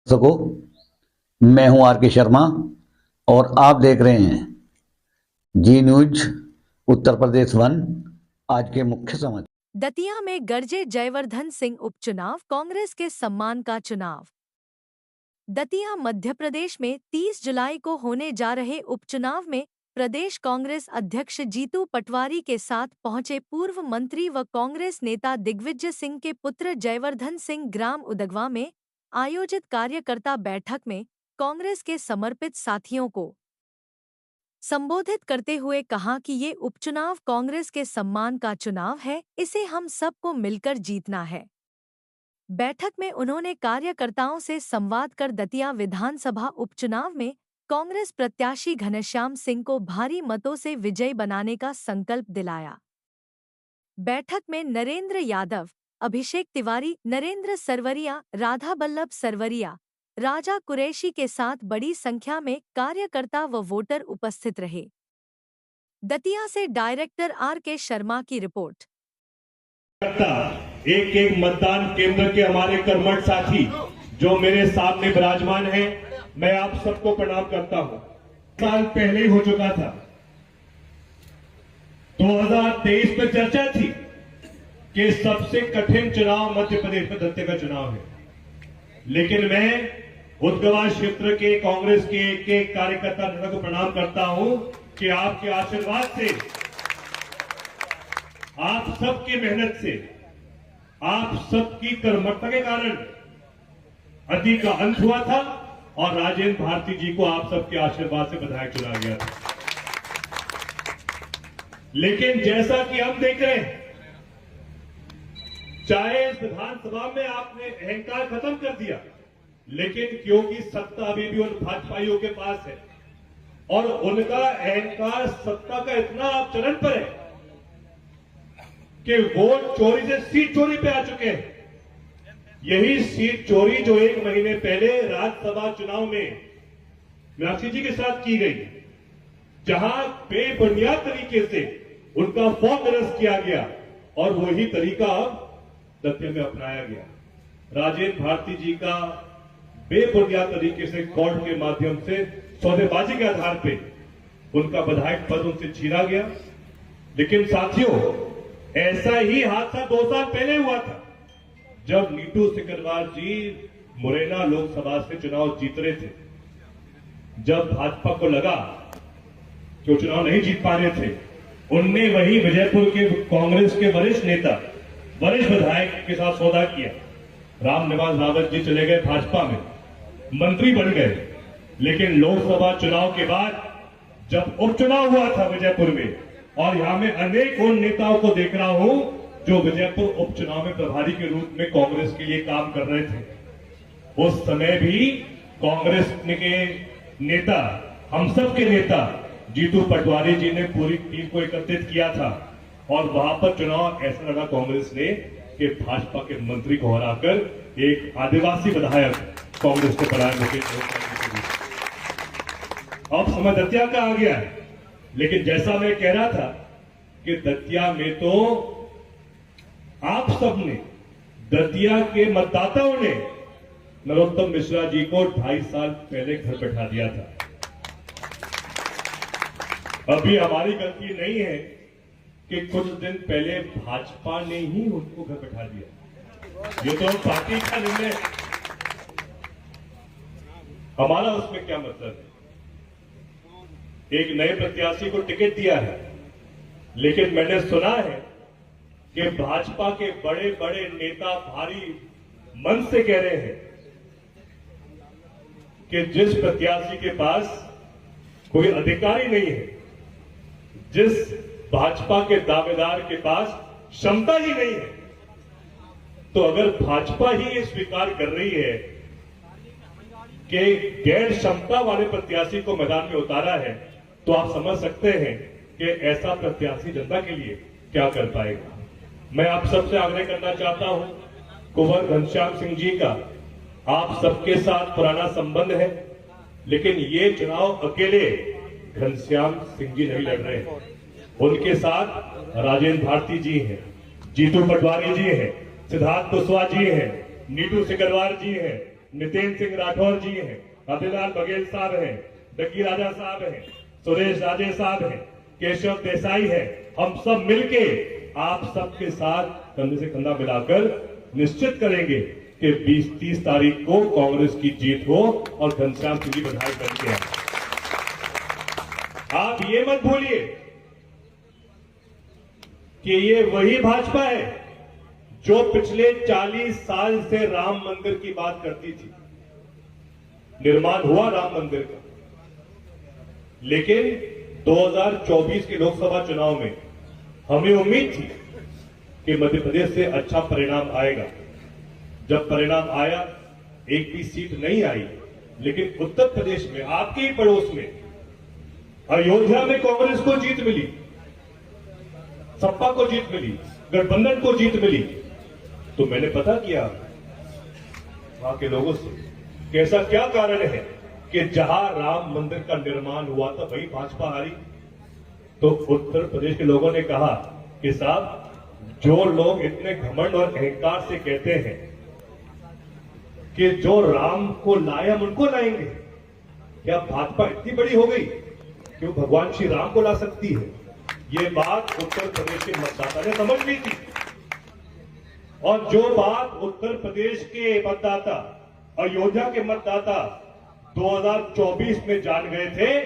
सको। मैं हूं आर के शर्मा और आप देख रहे हैं जी न्यूज उत्तर प्रदेश वन। आज के मुख्य समाचार। दतिया में गरजे जयवर्धन सिंह उपचुनाव, कांग्रेस के सम्मान का चुनाव। दतिया मध्य प्रदेश में 30 जुलाई को होने जा रहे उपचुनाव में प्रदेश कांग्रेस अध्यक्ष जीतू पटवारी के साथ पहुंचे पूर्व मंत्री व कांग्रेस नेता दिग्विजय सिंह के पुत्र जयवर्धन सिंह ग्राम उदगवा में आयोजित कार्यकर्ता बैठक में कांग्रेस के समर्पित साथियों को संबोधित करते हुए कहा कि ये उपचुनाव कांग्रेस के सम्मान का चुनाव है, इसे हम सबको मिलकर जीतना है। बैठक में उन्होंने कार्यकर्ताओं से संवाद कर दतिया विधानसभा उपचुनाव में कांग्रेस प्रत्याशी घनश्याम सिंह को भारी मतों से विजयी बनाने का संकल्प दिलाया। बैठक में नरेंद्र यादव, अभिषेक तिवारी, नरेंद्र सरवरिया, राधा बल्लभ सरवरिया, राजा कुरैशी के साथ बड़ी संख्या में कार्यकर्ता व वोटर उपस्थित रहे। दतिया से डायरेक्टर आर के शर्मा की रिपोर्ट। एक एक मतदान केंद्र के हमारे कर्मठ साथी जो मेरे सामने विराजमान हैं, मैं आप सबको प्रणाम करता हूं। साल पहले ही हो चुका था, 2023 में चर्चा थी कि सबसे कठिन चुनाव मध्य प्रदेश में दतिया का चुनाव है, लेकिन मैं उदगवा क्षेत्र के कांग्रेस के एक एक कार्यकर्ता को प्रणाम करता हूं कि आपके आशीर्वाद से, आप सबकी मेहनत से, आप सबकी कर्मठता के कारण अति का अंत हुआ था और राजेंद्र भारती जी को आप सबके आशीर्वाद से विधायक चुना गया था। लेकिन जैसा कि हम देख रहे हैं, चाहे इस विधानसभा में आपने अहंकार खत्म कर दिया, लेकिन क्योंकि सत्ता अभी भी उन भाजपाइयों के पास है और उनका अहंकार सत्ता का इतना चरण पर है कि वोट चोरी से सीट चोरी पे आ चुके हैं। यही सीट चोरी जो एक महीने पहले राज्यसभा चुनाव में मीनाक्षी जी के साथ की गई, जहां बेबुनियाद तरीके से उनका फॉर्म निरस्त किया गया और वही तरीका अब दतिया में अपनाया गया। राजेंद्र भारती जी का बेबुनियाद तरीके से कोर्ट के माध्यम से सौदेबाजी के आधार पे उनका विधायक पद उनसे छीना गया। लेकिन साथियों, ऐसा ही हादसा 2 साल पहले हुआ था, जब नीतू सिकरवार जी मुरैना लोकसभा से चुनाव जीत रहे थे। जब भाजपा को लगा कि वो चुनाव नहीं जीत पा रहे थे, उनने वही विजयपुर के कांग्रेस के वरिष्ठ नेता, वरिष्ठ विधायक के साथ सौदा किया। रामनिवास रावत जी चले गए भाजपा में, मंत्री बन गए। लेकिन लोकसभा चुनाव के बाद जब उपचुनाव हुआ था विजयपुर में, और यहां में अनेक उन नेताओं को देख रहा हूं जो विजयपुर उपचुनाव में प्रभारी के रूप में कांग्रेस के लिए काम कर रहे थे, उस समय भी कांग्रेस के नेता, हम सब के नेता जीतू पटवारी जी ने पूरी टीम को एकत्रित किया था और वहां पर चुनाव ऐसा लगा कांग्रेस ने कि भाजपा के मंत्री को हराकर एक आदिवासी विधायक कांग्रेस के बनाए होकर अब समय दतिया का आ गया है। लेकिन जैसा मैं कह रहा था कि दतिया में तो आप सबने, दतिया के मतदाताओं ने नरोत्तम मिश्रा जी को 2.5 साल पहले घर बैठा दिया था। अभी हमारी गलती नहीं है कि कुछ दिन पहले भाजपा ने ही उनको घर बैठा दिया। ये तो पार्टी का निर्णय, हमारा उसमें क्या मतलब है। एक नए प्रत्याशी को टिकट दिया है, लेकिन मैंने सुना है कि भाजपा के बड़े बड़े नेता भारी मन से कह रहे हैं कि जिस प्रत्याशी के पास कोई अधिकारी नहीं है, जिस भाजपा के दावेदार के पास क्षमता ही नहीं है, तो अगर भाजपा ही ये स्वीकार कर रही है कि गैर क्षमता वाले प्रत्याशी को मैदान में उतारा है, तो आप समझ सकते हैं कि ऐसा प्रत्याशी जनता के लिए क्या कर पाएगा। मैं आप सबसे आग्रह करना चाहता हूं, कुंवर घनश्याम सिंह जी का आप सबके साथ पुराना संबंध है, लेकिन ये चुनाव अकेले घनश्याम सिंह जी नहीं लड़ रहे हैं। उनके साथ राजेंद्र भारती जी हैं, जीतू पटवारी जी हैं, सिद्धार्थ कुशवाहा जी हैं, नीतू सिकरवार जी हैं, नितिन सिंह राठौर जी हैं, अतिलाल बघेल साहब हैं, डग्गी राजा साहब हैं, सुरेश राजे साहब हैं, केशव देसाई है, हम सब मिलके आप सबके साथ कंधे से कंधा मिलाकर निश्चित करेंगे कि 20-30 तारीख को कांग्रेस की जीत हो और घनश्याम सिंह जी विधायक बन के आए। आप ये मत भूलिए कि ये वही भाजपा है जो पिछले 40 साल से राम मंदिर की बात करती थी। निर्माण हुआ राम मंदिर का, लेकिन 2024 के लोकसभा चुनाव में हमें उम्मीद थी कि मध्य प्रदेश से अच्छा परिणाम आएगा। जब परिणाम आया, एक भी सीट नहीं आई, लेकिन उत्तर प्रदेश में आपके ही पड़ोस में अयोध्या में कांग्रेस को जीत मिली, सपा को जीत मिली, गठबंधन को जीत मिली। तो मैंने पता किया वहां के लोगों से कि ऐसा क्या कारण है कि जहां राम मंदिर का निर्माण हुआ था वही भाजपा हारी। तो उत्तर प्रदेश के लोगों ने कहा कि साहब, जो लोग इतने घमंड और अहंकार से कहते हैं कि जो राम को लाए हम उनको लाएंगे, क्या भाजपा इतनी बड़ी हो गई कि वो भगवान श्री राम को ला सकती है? ये बात उत्तर प्रदेश के मतदाता ने समझ ली थी। और जो बात उत्तर प्रदेश के मतदाता, अयोध्या के मतदाता 2024 में जान गए थे,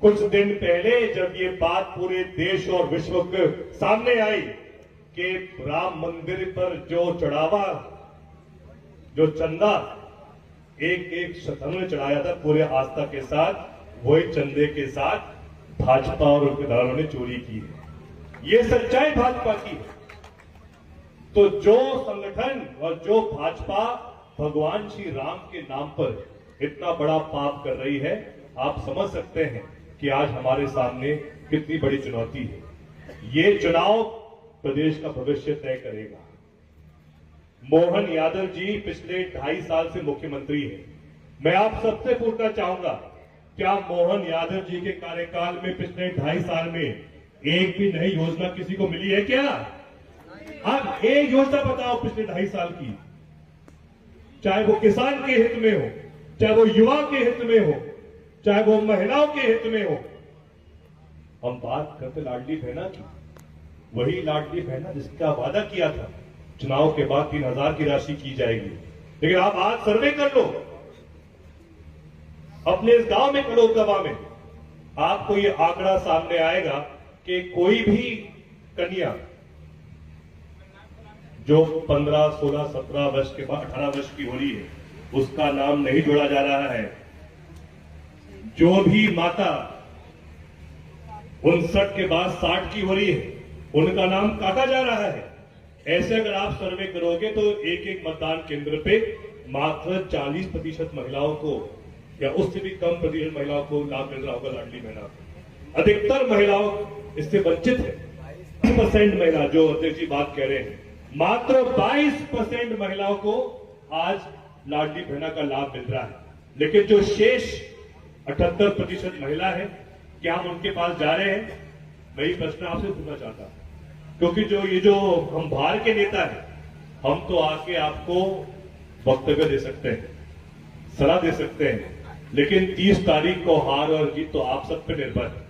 कुछ दिन पहले जब ये बात पूरे देश और विश्व के सामने आई कि राम मंदिर पर जो चढ़ावा, जो चंदा एक शतानु ने चढ़ाया था पूरे आस्था के साथ, वही चंदे के साथ भाजपा और उनके दलालों ने चोरी की है। ये सच्चाई भाजपा की है। तो जो संगठन और जो भाजपा भगवान श्री राम के नाम पर इतना बड़ा पाप कर रही है, आप समझ सकते हैं कि आज हमारे सामने कितनी बड़ी चुनौती है। ये चुनाव प्रदेश का भविष्य तय करेगा। मोहन यादव जी पिछले 2.5 साल से मुख्यमंत्री हैं। मैं आप सबसे पूछना चाहूंगा, क्या मोहन यादव जी के कार्यकाल में पिछले 2.5 साल में एक भी नई योजना किसी को मिली है क्या? आप एक योजना बताओ पिछले 2.5 साल की, चाहे वो किसान के हित में हो, चाहे वो युवा के हित में हो, चाहे वो महिलाओं के हित में हो। हम बात करते लाडली बहना की, वही लाडली बहना जिसका वादा किया था चुनाव के बाद 3,000 की राशि की जाएगी। लेकिन आप आज सर्वे कर लो अपने इस गांव में, कड़ोकवा में, आपको ये आंकड़ा सामने आएगा कि कोई भी कन्या जो 15, 16, 17 वर्ष के बाद 18 वर्ष की हो रही है, उसका नाम नहीं जोड़ा जा रहा है। जो भी माता 59 के बाद 60 की हो रही है, उनका नाम काटा जा रहा है। ऐसे अगर आप सर्वे करोगे तो एक मतदान केंद्र पे मात्र 40% महिलाओं को या उससे भी कम प्रतिशत महिलाओं को लाभ मिल रहा होगा लाडली बहना। अधिकतर महिलाओं इससे वंचित है। 20% महिला, जो अध्यक्ष जी बात कह रहे हैं, मात्र 22% महिलाओं को आज लाडली बहना का लाभ मिल रहा है। लेकिन जो शेष 78% महिला है, क्या हम उनके पास जा रहे हैं? मैं ये प्रश्न आपसे पूछना चाहता हूं, क्योंकि ये जो हम बाहर के नेता हैं, हम तो आके आपको वक्तव्य दे सकते हैं, सलाह दे सकते हैं, लेकिन 30 तारीख को हार और जीत तो आप सब पे निर्भर है।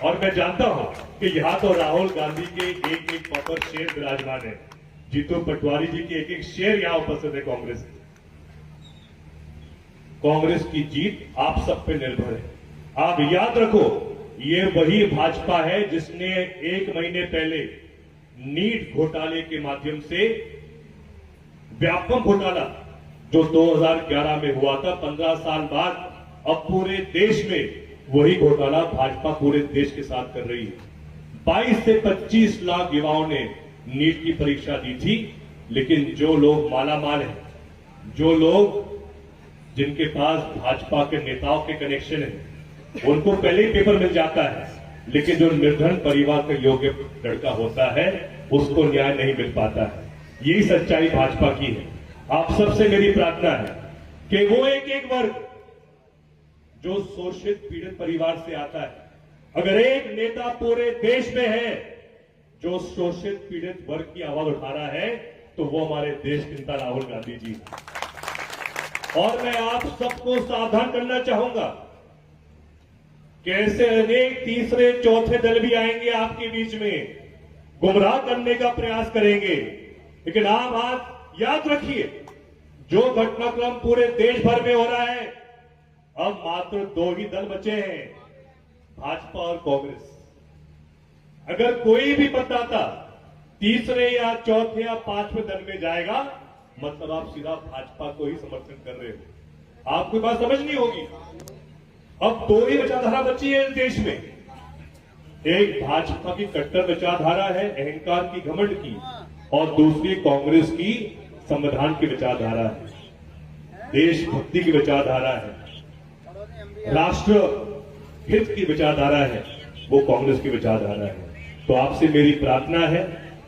और मैं जानता हूं कि यहां तो राहुल गांधी के एक पॉपर शेर विराजमान है, जीतू पटवारी जी के एक शेर यहां उपस्थित है। कांग्रेस की जीत आप सब पे निर्भर है। आप याद रखो, ये वही भाजपा है जिसने 1 महीने पहले नीट घोटाले के माध्यम से व्यापक घोटाला जो 2011 में हुआ था, 15 साल बाद अब पूरे देश में वही घोटाला भाजपा पूरे देश के साथ कर रही है। 22 से 25 लाख युवाओं ने नीट की परीक्षा दी थी, लेकिन जो लोग मालामाल हैं, जो लोग जिनके पास भाजपा के नेताओं के कनेक्शन है, उनको पहले ही पेपर मिल जाता है, लेकिन जो निर्धन परिवार का योग्य लड़का होता है उसको न्याय नहीं मिल पाता है। यही सच्चाई भाजपा की है। आप सबसे मेरी प्रार्थना है कि वो एक वर्ग जो शोषित पीड़ित परिवार से आता है, अगर एक नेता पूरे देश में है जो शोषित पीड़ित वर्ग की आवाज उठा रहा है, तो वो हमारे देश के नेता राहुल गांधी जी। और मैं आप सबको सावधान करना चाहूंगा कि ऐसे अनेक तीसरे चौथे दल भी आएंगे आपके बीच में, गुमराह करने का प्रयास करेंगे। लेकिन आप आज याद रखिए, जो घटनाक्रम पूरे देश भर में हो रहा है, अब मात्र 2 ही दल बचे हैं, भाजपा और कांग्रेस। अगर कोई भी मतदाता तीसरे या चौथे या 5वें दल में जाएगा, मतलब आप सीधा भाजपा को ही समर्थन कर रहे हो। आपको बात समझ नहीं होगी। अब 2 ही विचारधारा बची है इस देश में। एक भाजपा की कट्टर विचारधारा है, अहंकार की, घमंड की, और दूसरी कांग्रेस की संविधान की विचारधारा है, देशभक्ति की विचारधारा है, राष्ट्र हित की विचारधारा है, वो कांग्रेस की विचारधारा है। तो आपसे मेरी प्रार्थना है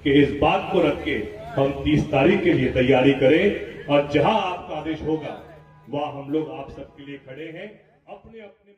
कि इस बात को रख के हम 30 तारीख के लिए तैयारी करें, और जहां आपका आदेश होगा वहां हम लोग आप सबके लिए खड़े हैं। अपने अपने